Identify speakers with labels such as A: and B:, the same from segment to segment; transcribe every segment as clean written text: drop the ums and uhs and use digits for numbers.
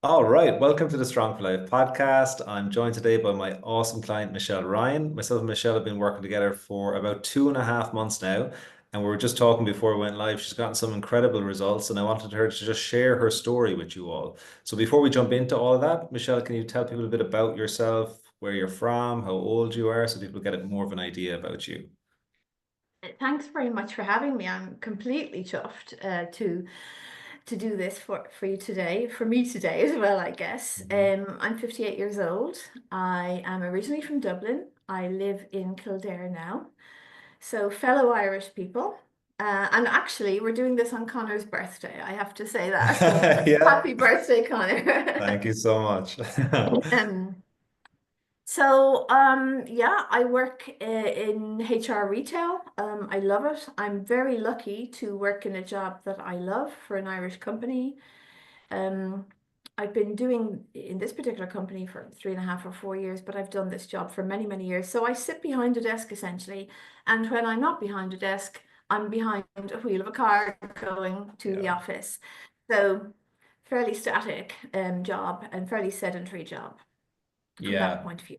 A: All right, welcome to the Strong for Life podcast. I'm joined today by my awesome client, Michelle Ryan. Myself and Michelle have been working together for about 2.5 months now, and we were just talking before we went live. She's gotten some incredible results, and I wanted her to just share her story with you all. So before we jump into all of that, Michelle, can you tell people a bit about yourself, where you're from, how old you are, so people get more of an idea about you?
B: Thanks very much for having me. I'm completely chuffed to do this for you today, for me today as well, I guess.
A: Mhm.
B: I'm 58 years old. I am originally from Dublin. I live in Kildare now. So fellow Irish people. And actually, we're doing this on Connor's birthday. I have to say that. So
A: Yeah,
B: happy birthday, Connor.
A: thank you so much.
B: Um, yeah, I work in HR retail. I love it. I'm very lucky to work in a job that I love for an Irish company. Um, I've been doing in this particular company for 3.5 or 4 years, but I've done this job for many, many years. So I sit behind a desk essentially, and when I'm not behind a desk, I'm behind a wheel of a car going to the
A: Yeah.
B: office. So fairly static job and fairly sedentary job from that
A: Yeah.
B: point of view.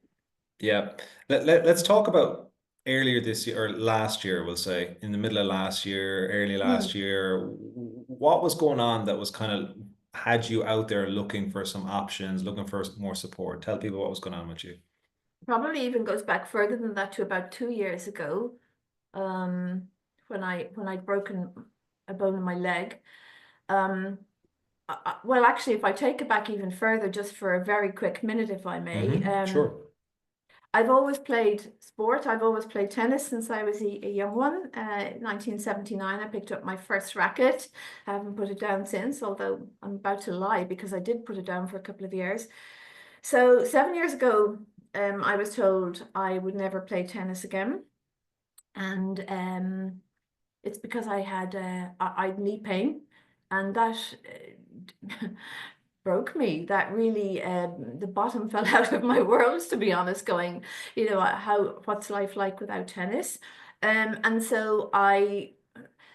A: Yeah. Let's talk about earlier this year or last year, we'll say, in the middle of last year, early last
B: Hmm.
A: year. What was going on that was kind of had you out there looking for some options, looking for more support? Tell people what was going on with you.
B: Probably even goes back further than that to about 2 years ago, um, when I'd broken a bone in my leg. Um, well, actually, if I take it back even further, just for a very quick minute, if I may,
A: Sure.
B: I've always played sport. I've always played tennis since I was a young one. 1979, I picked up my first racket. I haven't put it down since, although I'm about to lie because I did put it down for a couple of years. So 7 years ago, I was told I would never play tennis again, and it's because I'd knee pain, and that broke me. That really the bottom fell out of my world, to be honest. Going, what's life like without tennis? And so I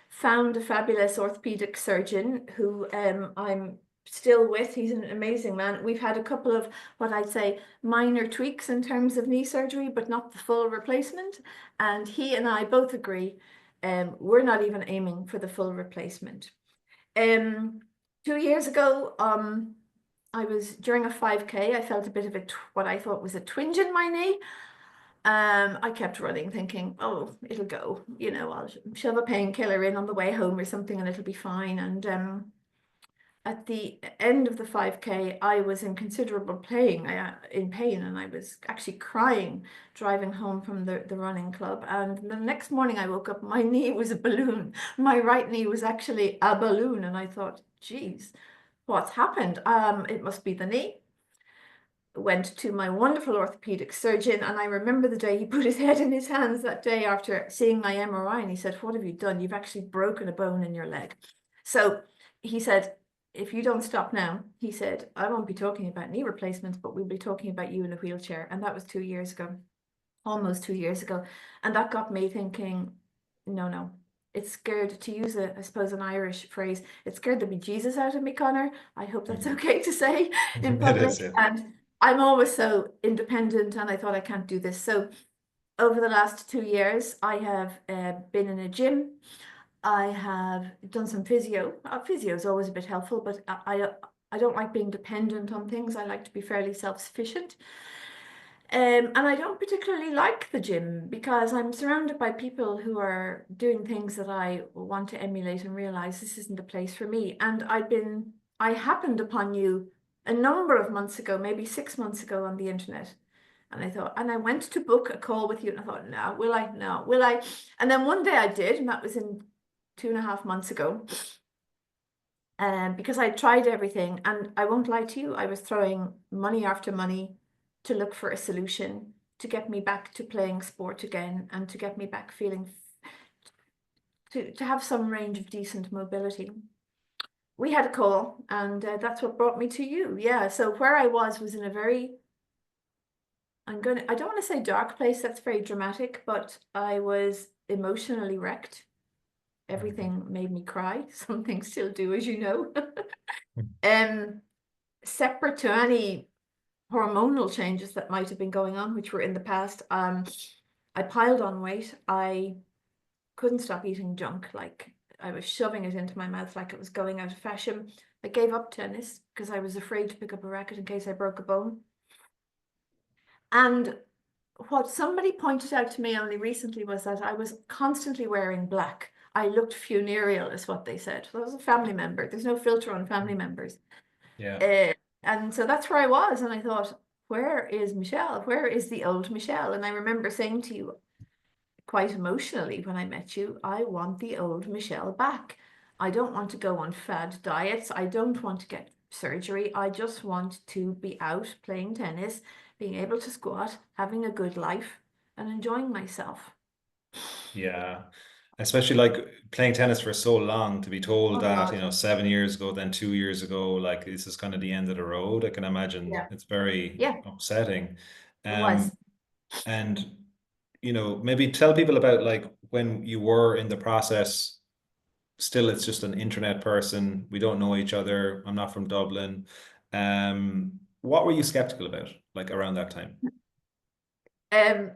B: found a fabulous orthopedic surgeon who I'm still with. He's an amazing man. We've had a couple of what I'd say minor tweaks in terms of knee surgery, but not the full replacement. And he and I both agree we're not even aiming for the full replacement. Um, 2 years ago, I was during a 5K, I felt a bit of what I thought was a twinge in my knee. I kept running, thinking, oh, it'll go, I'll shove a painkiller in on the way home or something and it'll be fine. And at the end of the 5K, I was in considerable in pain, and I was actually crying driving home from the running club. And the next morning I woke up, my knee was a balloon. My right knee was actually a balloon. And I thought, geez, what's happened? It must be the knee. Went to my wonderful orthopedic surgeon, and I remember the day he put his head in his hands that day after seeing my MRI, and he said, "What have you done? You've actually broken a bone in your leg." So he said, "If you don't stop now," he said, "I won't be talking about knee replacements, but we'll be talking about you in a wheelchair." And that was 2 years ago, almost 2 years ago. And that got me thinking, no, no. It scared, to use I suppose, an Irish phrase, it scared the bejesus out of me, Connor. I hope that's
A: Mhm.
B: okay to say in
A: It is,
B: public.
A: yeah.
B: And I'm always so independent, and I thought I can't do this. So over the last 2 years, I have been in a gym. I have done some physio. Physio is always a bit helpful, but I don't like being dependent on things. I like to be fairly self-sufficient. And I don't particularly like the gym because I'm surrounded by people who are doing things that I want to emulate and realize this isn't the place for me. And I happened upon you a number of months ago, maybe 6 months ago on the internet. And I thought, and I went to book a call with you, and I thought, no, will I? No, will I? And then one day I did, and that was in 2.5 months ago. Because I tried everything, and I won't lie to you, I was throwing money after money to look for a solution to get me back to playing sport again and to get me back feeling to have some range of decent mobility. We had a call, and that's what brought me to you. Yeah, so where I was in a very, I don't want to say dark place, that's very dramatic, but I was emotionally wrecked.
A: Mhm.
B: Everything made me cry. Some things still do, as you know. Um, separate to any hormonal changes that might have been going on, which were in the past. I piled on weight. I couldn't stop eating junk. Like I was shoving it into my mouth like it was going out of fashion. I gave up tennis because I was afraid to pick up a racket in case I broke a bone. And what somebody pointed out to me only recently was that I was constantly wearing black. I looked funereal, is what they said. That was a family member. There's no filter on family members.
A: Yeah.
B: Uh, and so that's where I was. And I thought, where is Michelle? Where is the old Michelle? And I remember saying to you quite emotionally when I met you, I want the old Michelle back. I don't want to go on fad diets. I don't want to get surgery. I just want to be out playing tennis, being able to squat, having a good life, and enjoying myself.
A: Yeah. Especially like playing tennis for so long to be told
B: Oh
A: that,
B: God.
A: 7 years ago, then 2 years ago, like this is kind of the end of the road. I can imagine
B: Yeah.
A: it's very
B: Yeah,
A: upsetting.
B: it was.
A: Um, and maybe tell people about like when you were in the process, still it's just an internet person. We don't know each other. I'm not from Dublin. What were you skeptical about, like around that time?
B: Um,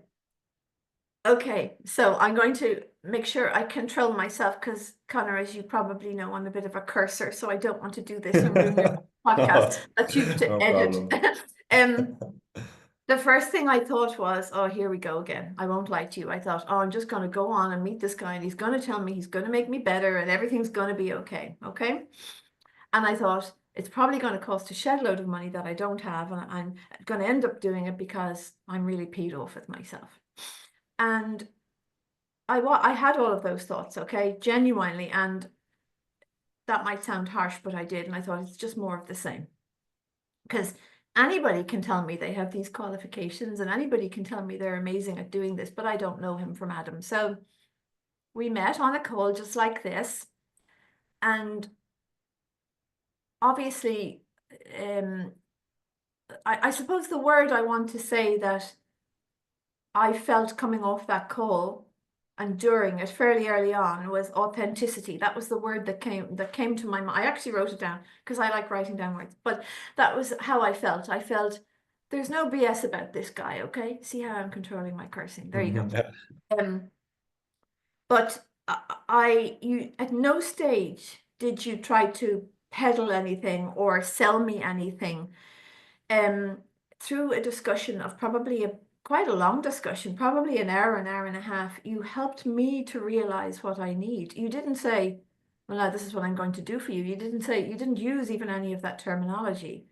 B: okay, so I'm going to make sure I control myself because Connor, as you probably know, I'm a bit of a cursor, so I don't want to do this and ruin your podcast
A: No,
B: that you have to
A: no
B: edit.
A: problem.
B: Um, the first thing I thought was, oh, here we go again. I won't lie to you. I thought, oh, I'm just going to go on and meet this guy and he's going to tell me he's going to make me better and everything's going to be okay. Okay. And I thought, it's probably going to cost a shed load of money that I don't have. And I'm going to end up doing it because I'm really peed off with myself. And I had all of those thoughts, okay, genuinely. And that might sound harsh, but I did. And I thought it's just more of the same. Because anybody can tell me they have these qualifications and anybody can tell me they're amazing at doing this, but I don't know him from Adam. So we met on a call just like this. And obviously, um, I suppose the word I want to say that I felt coming off that call and during it fairly early on was authenticity. That was the word that came to my mind. I actually wrote it down because I like writing down words, but that was how I felt. I felt there's no BS about this guy, okay? See how I'm controlling my cursing. There you go. Um, but you at no stage did you try to peddle anything or sell me anything. Um, through a discussion of probably a quite a long discussion, probably an hour and a half, you helped me to realize what I need. You didn't say, well, now this is what I'm going to do for you. You didn't use even any of that terminology.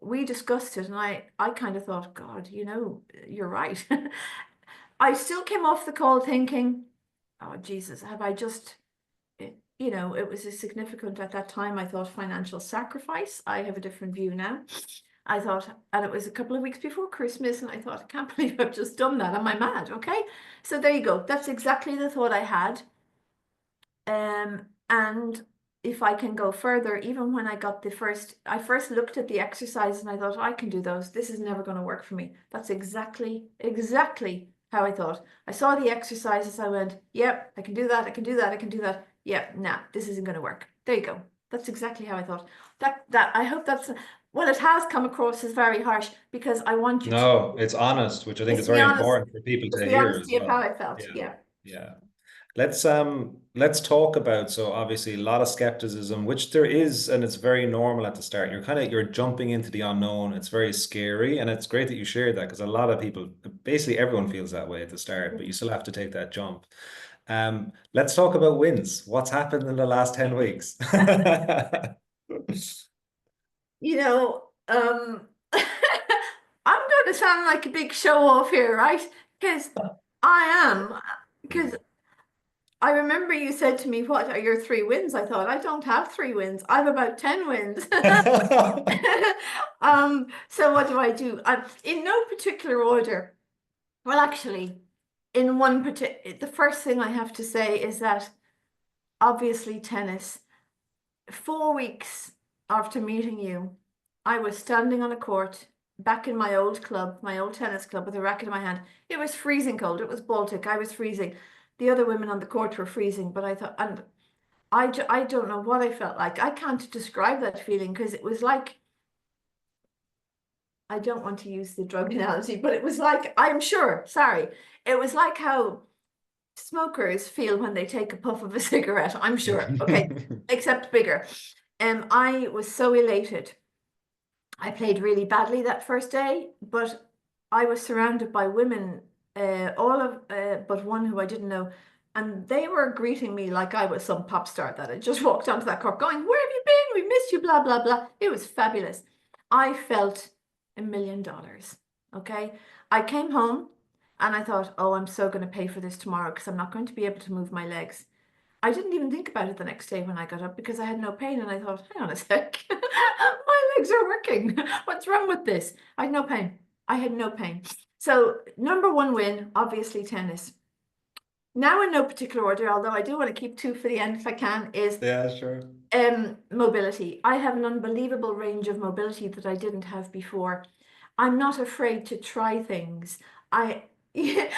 B: We discussed it, and I kind of thought, God, you're right. I still came off the call thinking, oh, Jesus, have I just, it was a significant at that time. I thought financial sacrifice. I have a different view now. I thought, and it was a couple of weeks before Christmas, and I thought, I can't believe I've just done that. Am I mad? Okay. So there you go. That's exactly the thought I had. And if I can go further, even when I first looked at the exercise and I thought, I can do those. This is never going to work for me. That's exactly how I thought. I saw the exercises. I went, yep, I can do that. I can do that. I can do that. Yep, nah, this isn't going to work. There you go. That's exactly how I thought. I hope that's, well, it has come across as very harsh because I want you to,
A: No, it's honest, which I think
B: it's
A: is
B: the
A: very
B: honest,
A: important for people
B: it's
A: to
B: the
A: hear as
B: honesty of how
A: well.
B: I felt.
A: Yeah.
B: Yeah.
A: Yeah. Let's talk about, so obviously a lot of skepticism, which there is, and it's very normal at the start. You're jumping into the unknown. It's very scary, and it's great that you shared that because a lot of people, basically everyone feels that way at the start, but you still have to take that jump. Let's talk about wins. What's happened in the last 10 weeks?
B: you know, I'm going to sound like a big show off here, right? Because I am. Because I remember you said to me, "What are your three wins?" I thought, I don't have three wins. I have about 10 wins. So what do I do? In no particular order. Well, actually, in one particular, the first thing I have to say is that obviously tennis. 4 weeks after meeting you, I was standing on a court back in my old club, my old tennis club, with a racket in my hand. It was freezing cold. It was Baltic. I was freezing. The other women on the court were freezing, but I thought, and I don't know what I felt like. I can't describe that feeling because it was like I don't want to use the drug analogy, but it was like, I'm sure, sorry, it was like how smokers feel when they take a puff of a cigarette, I'm sure, okay, except bigger. I was so elated. I played really badly that first day, but I was surrounded by women, all of but one who I didn't know, and they were greeting me like I was some pop star that had just walked onto that court, going, "Where have you been? We missed you." Blah blah blah. It was fabulous. I felt $1 million. Okay, I came home and I thought, "Oh, I'm so going to pay for this tomorrow because I'm not going to be able to move my legs." I didn't even think about it the next day when I got up because I had no pain and I thought, hang on a sec, my legs are working. What's wrong with this? I had no pain. I had no pain. So number one win, obviously tennis. Now in no particular order, although I do want to keep two for the end if I can, is
A: Yeah, sure.
B: mobility. I have an unbelievable range of mobility that I didn't have before. I'm not afraid to try things. I yeah,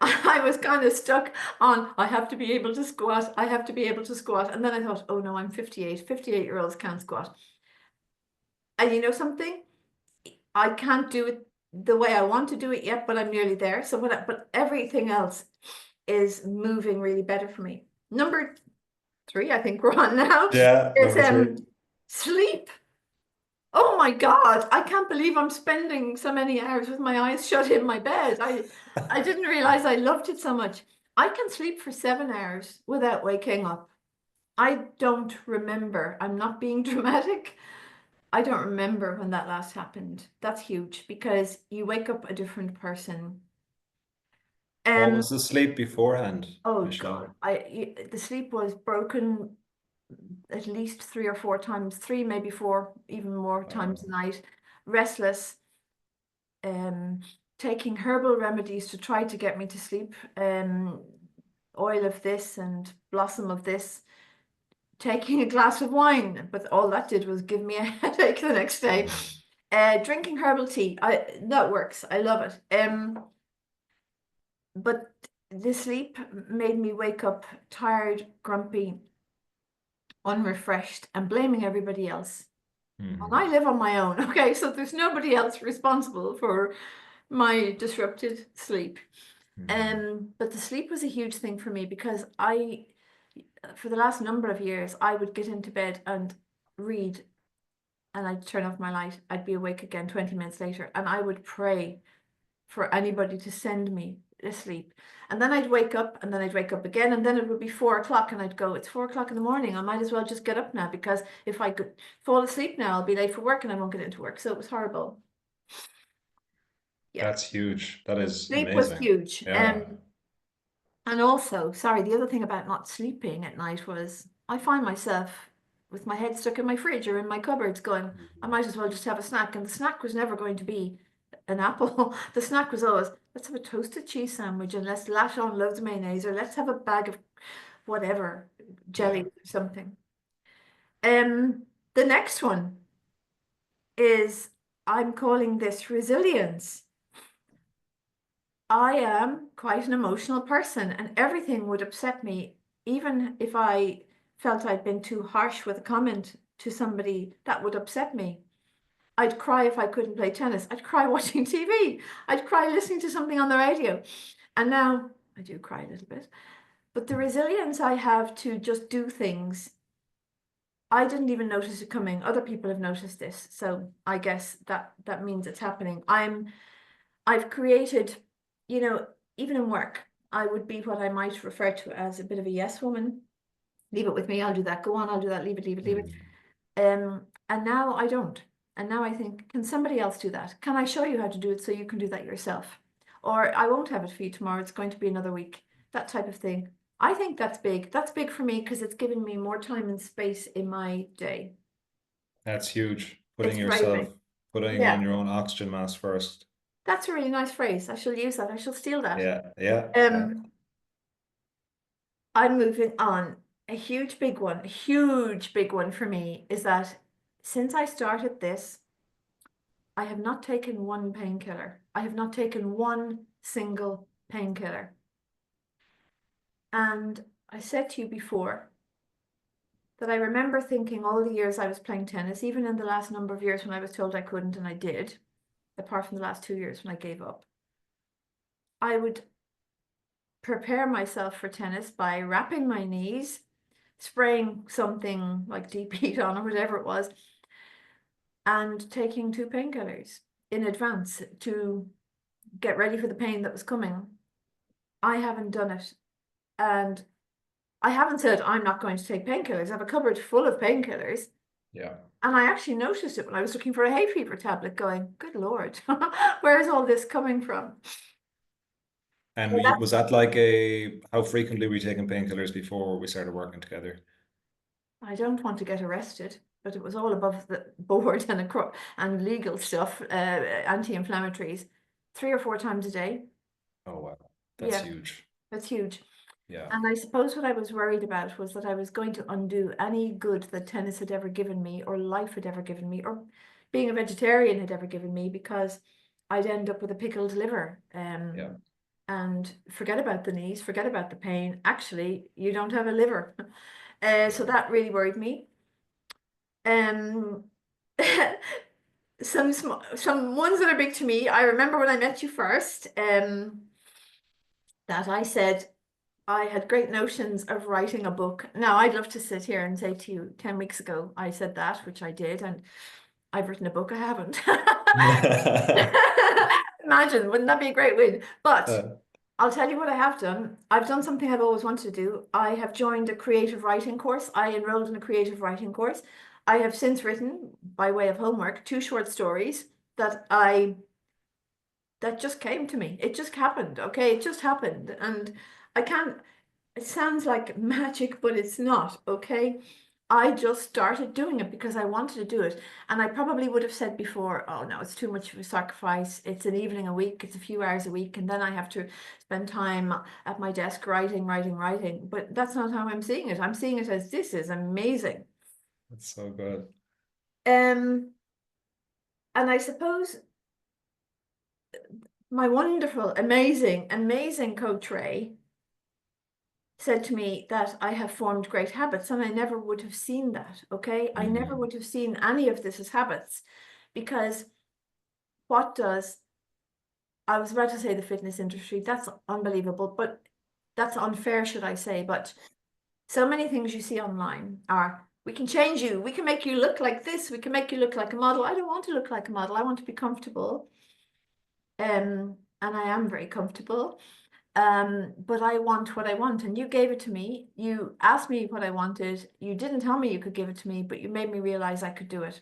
B: I was kind of stuck on I have to be able to squat, I have to be able to squat. And then I thought, oh no, I'm 58. 58-year-olds can't squat. And you know something? I can't do it the way I want to do it yet, but I'm nearly there. So but everything else is moving really better for me. Number three, I think we're on now,
A: Yeah,
B: is
A: number three.
B: sleep. Oh my God, I can't believe I'm spending so many hours with my eyes shut in my bed. I didn't realize I loved it so much. I can sleep for 7 hours without waking up. I don't remember. I'm not being dramatic. I don't remember when that last happened. That's huge because you wake up a different person.
A: What
B: Um,
A: was the sleep beforehand,
B: oh God,
A: Michelle?
B: the sleep was broken at least 3 or 4 times, three, maybe four, even more times a
A: Oh.
B: night. Restless, um, taking herbal remedies to try to get me to sleep, oil of this and blossom of this, taking a glass of wine, but all that did was give me a headache the next day.
A: Mm.
B: Drinking herbal tea, that works. I love it. But the sleep made me wake up tired, grumpy, unrefreshed, and blaming everybody else. And I
A: Mhm.
B: live on my own, okay? So there's nobody else responsible for my disrupted sleep.
A: Mhm.
B: But the sleep was a huge thing for me because for the last number of years, I would get into bed and read and I'd turn off my light. I'd be awake again 20 minutes later and I would pray for anybody to send me asleep. And then I'd wake up and then I'd wake up again and then it would be 4 o'clock and I'd go, it's 4 o'clock in the morning. I might as well just get up now because if I could fall asleep now, I'll be late for work and I won't get into work. So it was horrible. Yeah.
A: That's huge. That is
B: Sleep was
A: amazing.
B: huge.
A: Yeah.
B: And also, sorry, the other thing about not sleeping at night was I find myself with my head stuck in my fridge or in my cupboards going, I
A: Mhm.
B: might as well just have a snack. And the snack was never going to be an apple. The snack was always, let's have a toasted cheese sandwich and let's lash on loads of mayonnaise or let's have a bag of whatever, jelly
A: Yeah.
B: or something. Um, the next one is I'm calling this resilience. I am quite an emotional person, and everything would upset me, even if I felt I'd been too harsh with a comment to somebody that would upset me. I'd cry if I couldn't play tennis. I'd cry watching TV. I'd cry listening to something on the radio. And now I do cry a little bit. But the resilience I have to just do things, I didn't even notice it coming. Other people have noticed this. So I guess that means it's happening. I've created, you know, even in work, I would be what I might refer to as a bit of a yes woman. Leave it with me, I'll do that. Go on, I'll do that. Leave it, leave it, leave it.
A: Mhm.
B: And now I don't. And now I think, can somebody else do that? Can I show you how to do it so you can do that yourself? Or I won't have it for you tomorrow. It's going to be another week. That type of thing. I think that's big. That's big for me because it's given me more time and space in my day.
A: That's huge.
B: It's brave.
A: Putting on
B: Yeah,
A: your own oxygen mask first.
B: that's a really nice phrase. I shall use that. I shall steal that.
A: Yeah, yeah, yeah.
B: Um, I'm moving on. A huge big one for me is that since I started this, I have not taken one painkiller. I have not taken one single painkiller. And I said to you before that I remember thinking all the years I was playing tennis, even in the last number of years when I was told I couldn't and I did, apart from the last 2 years when I gave up. I would prepare myself for tennis by wrapping my knees, spraying something like deep heat on or whatever it was, and taking 2 painkillers in advance to get ready for the pain that was coming. I haven't done it. And I haven't said I'm not going to take painkillers. I have a cupboard full of painkillers.
A: Yeah.
B: And I actually noticed it when I was looking for a hay fever tablet, going, good Lord, where's all this coming from?
A: And
B: So
A: was that like how frequently were you taking painkillers before we started working together?
B: I don't want to get arrested, but it was all above the board and legal stuff, anti-inflammatories, 3 or 4 times a day.
A: Oh, wow. That's
B: Yeah,
A: huge.
B: that's huge.
A: Yeah.
B: And I suppose what I was worried about was that I was going to undo any good that tennis had ever given me, or life had ever given me, or being a vegetarian had ever given me, because I'd end up with a pickled liver.
A: Yeah.
B: And forget about the knees, forget about the pain. Actually, you don't have a liver. So
A: Yeah.
B: that really worried me. Um, some ones that are big to me. I remember when I met you first, that I said I had great notions of writing a book. Now, I'd love to sit here and say to you, 10 weeks ago, I said that, which I did, and I've written a book. I haven't. Imagine, wouldn't that be a great win? But
A: Uh,
B: I'll tell you what I have done. I've done something I've always wanted to do. I have joined a creative writing course. I enrolled in a creative writing course. I have since written, by way of homework, 2 short stories that that just came to me. It just happened. Okay, it just happened. And I can't, it sounds like magic, but it's not. Okay. I just started doing it because I wanted to do it. And I probably would have said before, oh no, it's too much of a sacrifice. It's an evening a week, it's a few hours a week, and then I have to spend time at my desk writing, writing, writing. But that's not how I'm seeing it. I'm seeing it as this is amazing.
A: that's so good.
B: Um, and I suppose my wonderful, amazing, amazing coach Ray said to me that I have formed great habits, and I never would have seen that. Okay, I never
A: Hmm.
B: would have seen any of this as habits, because what does, I was about to say the fitness industry, that's unbelievable, but that's unfair, should I say. But so many things you see online are, we can change you, we can make you look like this, we can make you look like a model. I don't want to look like a model. I want to be comfortable. And I am very comfortable. But I want what I want, and you gave it to me. You asked me what I wanted. You didn't tell me you could give it to me, but you made me realize I could do it.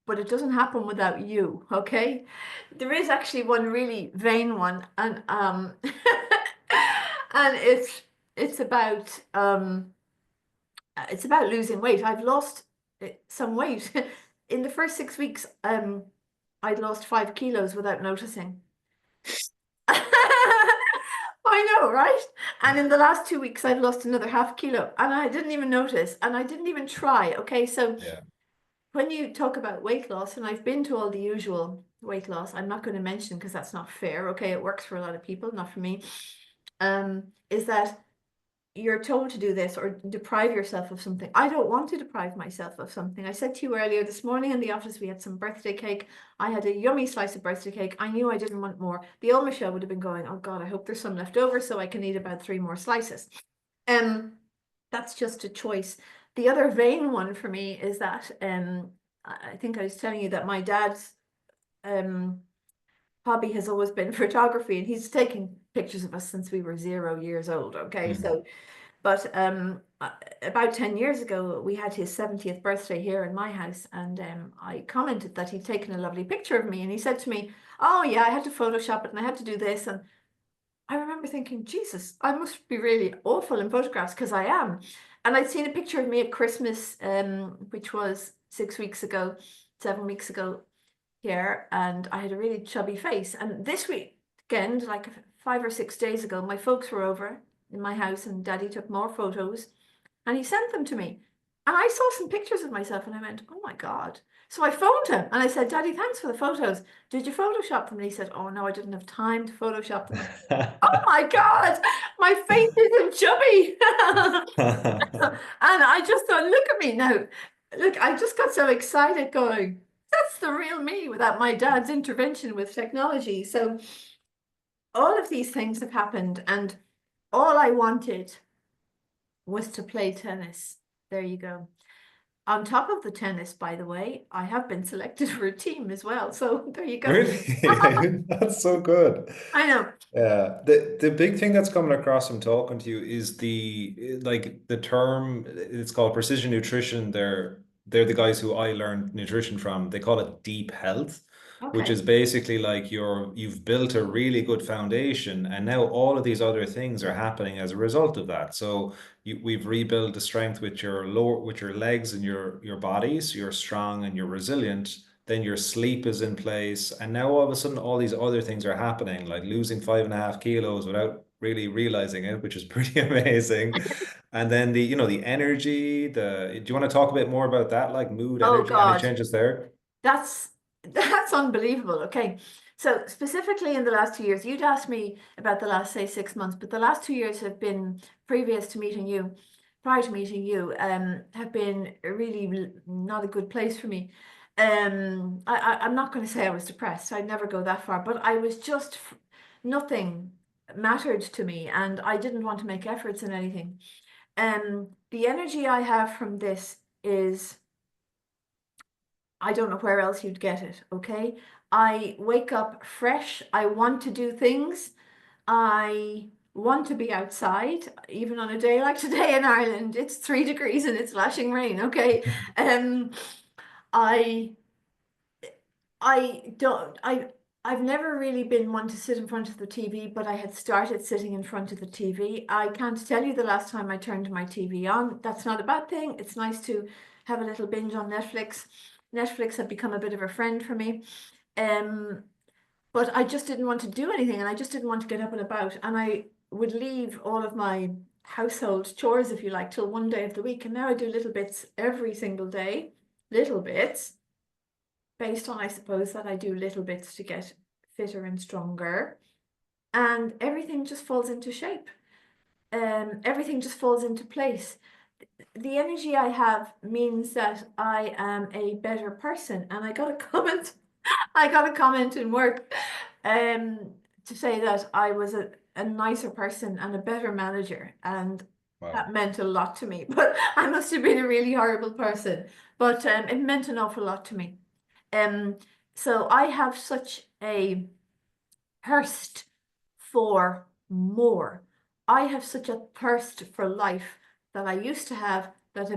B: But it doesn't happen without you, okay? There is actually one really vain one, and and it's about it's about losing weight. I've lost some weight. In the first 6 weeks, I'd lost 5 kilos without noticing. I know, right? And in the last 2 weeks, I've lost another half kilo, and I didn't even notice, and I didn't even try. Okay, so
A: Yeah.
B: when you talk about weight loss, and I've been to all the usual weight loss, I'm not going to mention because that's not fair. Okay, it works for a lot of people, not for me. Is that you're told to do this or deprive yourself of something. I don't want to deprive myself of something. I said to you earlier this morning in the office, we had some birthday cake. I had a yummy slice of birthday cake. I knew I didn't want more. The old Michelle would have been going, oh God, I hope there's some left over so I can eat about 3 more slices. Um, that's just a choice. The other vain one for me is that I think I was telling you that my dad's um hobby has always been photography, and he's taken pictures of us since we were 0 years old. Okay,
A: Hmm.
B: so but about 10 years ago, we had his 70th birthday here in my house, and I commented that he'd taken a lovely picture of me, and he said to me, oh yeah, I had to Photoshop it and I had to do this. And I remember thinking, Jesus, I must be really awful in photographs, because I am. And I'd seen a picture of me at Christmas, which was 6 weeks ago, 7 weeks ago here, and I had a really chubby face. And this weekend, like 5 or 6 days ago, my folks were over in my house, and Daddy took more photos, and he sent them to me. And I saw some pictures of myself, and I went, oh my God. So I phoned him and I said, Daddy, thanks for the photos. Did you Photoshop them? And he said, oh no, I didn't have time to Photoshop them. Oh my God, my face isn't chubby. And I just thought, look at me now. Look, I just got so excited going. that's the real me without my dad's intervention with technology. So all of these things have happened, and all I wanted was to play tennis. There you go. On top of the tennis, by the way, I have been selected for a team as well. So there you go.
A: Really? That's so good.
B: I know.
A: Yeah, the big thing that's coming across from talking to you is the like the term it's called precision nutrition. They're the guys who I learned nutrition from. They call it deep health, which
B: Okay.
A: is basically like you've built a really good foundation, and now all of these other things are happening as a result of that. So we've rebuilt the strength with your legs and your bodies. You're strong and you're resilient, then your sleep is in place, and now all of a sudden all these other things are happening, like losing 5.5 kilos without really realizing it, which is pretty amazing. And then the energy, do you want to talk a bit more about that, like mood,
B: Oh
A: energy, any
B: God.
A: changes there?
B: That's that's unbelievable. Okay. So specifically in the last 2 years, you'd asked me about the last, say, 6 months, but the last 2 years have been previous to meeting you, prior to meeting you, have been really not a good place for me. I'm not going to say I was depressed. I'd never go that far, but I was just nothing mattered to me, and I didn't want to make efforts in anything. The energy I have from this is I don't know where else you'd get it, okay? I wake up fresh. I want to do things. I want to be outside, even on a day like today in Ireland. It's 3 degrees and it's lashing rain, okay? Um, I I don't I've never really been one to sit in front of the TV, but I had started sitting in front of the TV. I can't tell you the last time I turned my TV on. That's not a bad thing. It's nice to have a little binge on Netflix. Netflix had become a bit of a friend for me. Um, but I just didn't want to do anything, and I just didn't want to get up and about. And I would leave all of my household chores, if you like, till one day of the week. And now I do little bits every single day, little bits based on, I suppose, that I do little bits to get fitter and stronger, and everything just falls into shape. Everything just falls into place. The energy I have means that I am a better person, and I got a comment. I got a comment in work, um, to say that I was a nicer person and a better manager, and that
A: Wow.
B: meant a lot to me. But I must have been a really horrible person. But it meant an awful lot to me. Um, so I have such a thirst for more. I have such a thirst for life that I used to have that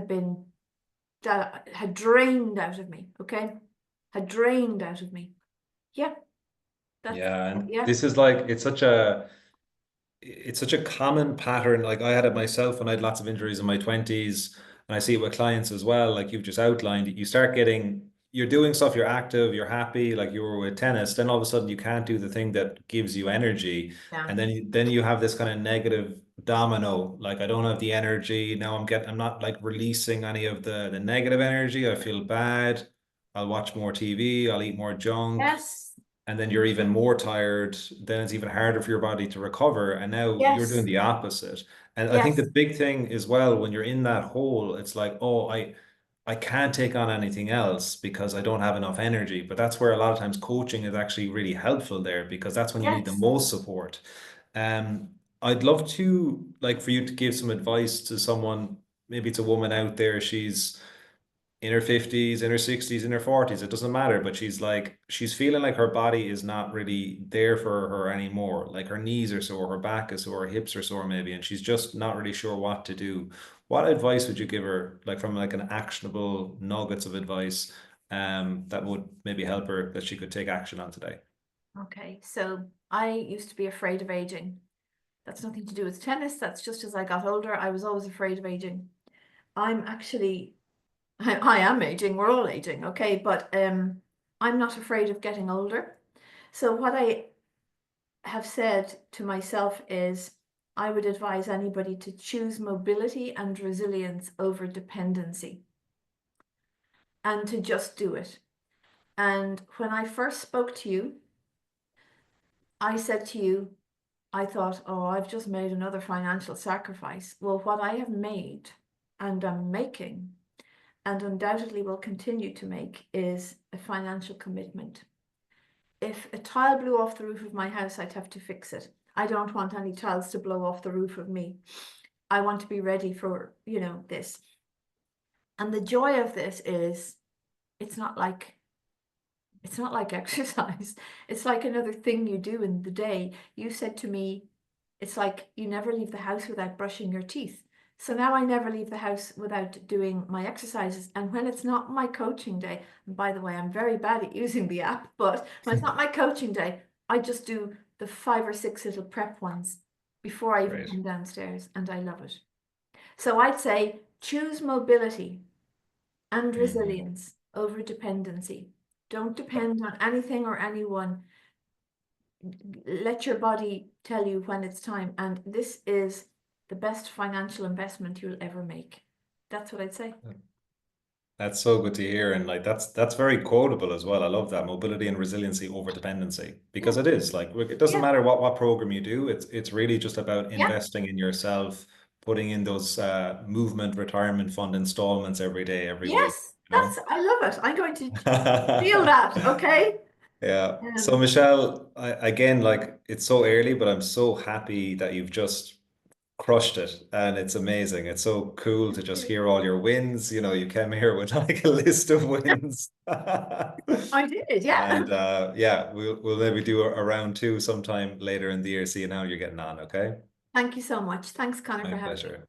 B: had drained out of me, okay? Had drained out of me. Yeah, that's
A: Yeah, and
B: yeah,
A: this is like it's such a common pattern. Like I had it myself when I had lots of injuries in my 20s, and I see it with clients as well. Like you've just outlined, you start you're doing stuff, you're active, you're happy, like you were with tennis, then all of a sudden you can't do the thing that gives you energy.
B: yeah.
A: And then you have this kind of negative domino. Like I don't have the energy. Now I'm not like releasing any of the negative energy. I feel bad. I'll watch more TV, I'll eat more junk,
B: Yes,
A: and then you're even more tired, then it's even harder for your body to recover. And now you're doing
B: yes,
A: the opposite. And I think the
B: yes,
A: big thing as well, when you're in that hole, it's like, oh, I can't take on anything else because I don't have enough energy. But that's where a lot of times coaching is actually really helpful there because that's when you need the
B: yes.
A: most support. Um, I'd love to like for you to give some advice to someone, maybe it's a woman out there, she's in her 50s, in her 60s, in her 40s, it doesn't matter. But she's feeling like her body is not really there for her anymore. Like her knees are sore, her back is sore, her hips are sore maybe, and she's just not really sure what to do. What advice would you give her, like from like an actionable nuggets of advice, that would maybe help her that she could take action on today?
B: Okay, so I used to be afraid of aging. That's nothing to do with tennis. That's just as I got older, I was always afraid of aging. I'm actually, I am aging. We're all aging, okay? But I'm not afraid of getting older. So what I have said to myself is I would advise anybody to choose mobility and resilience over dependency and to just do it. And when I first spoke to you, I said to you, I thought, oh, I've just made another financial sacrifice. Well, what I have made and am making and undoubtedly will continue to make, is a financial commitment. If a tile blew off the roof of my house, I'd have to fix it. I don't want any tiles to blow off the roof of me. I want to be ready for, this. And the joy of this is it's not like it's not like exercise. It's like another thing you do in the day. You said to me, it's like you never leave the house without brushing your teeth. So now I never leave the house without doing my exercises. And when it's not my coaching day, and by the way, I'm very bad at using the app, but when it's not my coaching day, I just do the 5 or 6 little prep ones before I even
A: Great.
B: come downstairs, and I love it. So I'd say choose mobility and
A: Mhm.
B: resilience over dependency. Don't depend on anything or anyone. Let your body tell you when it's time. And this is the best financial investment you'll ever make. That's what I'd say.
A: That's so good to hear. And like that's very quotable as well. I love that mobility and resiliency over dependency because
B: Yeah,
A: it is like it doesn't
B: yeah,
A: matter what program you do. It's really just about
B: yeah.
A: investing in yourself, putting in those movement retirement fund installments every day, every week,
B: Yes,
A: you know?
B: I love it. I'm going to feel that, okay?
A: Yeah. So
B: Um,
A: Michelle, again, like it's so early, but I'm so happy that you've just crushed it and it's amazing. It's so cool to
B: Thank
A: just
B: you.
A: hear all your wins. You came here with like a list of wins.
B: I did, yeah.
A: And yeah, we'll maybe do a round two sometime later in the year, see how you're getting on, okay?
B: Thank you so much. Thanks, Connor,
A: My
B: for having me.
A: pleasure.